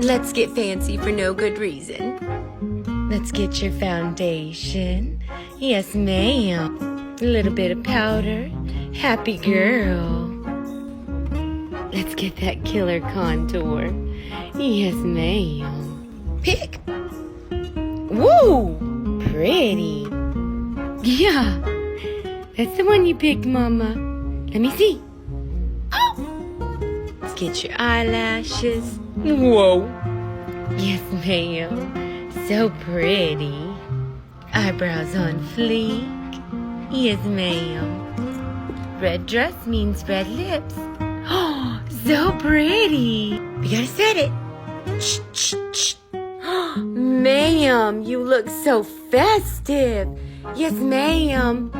Let's get fancy for no good reason. Let's get your foundation. Yes, ma'am. A little bit of powder. Happy girl. Let's get that killer contour. Yes, ma'am. Pick. Woo! Pretty. Yeah. That's the one you picked, Mama. Let me see. Oh! Let's get your eyelashes. Whoa. Yes, ma'am. So pretty. Eyebrows on fleek. Yes, ma'am. Red dress means red lips. Oh, so pretty. We gotta set it. Shh, shh, shh. Ma'am, you look so festive. Yes, ma'am.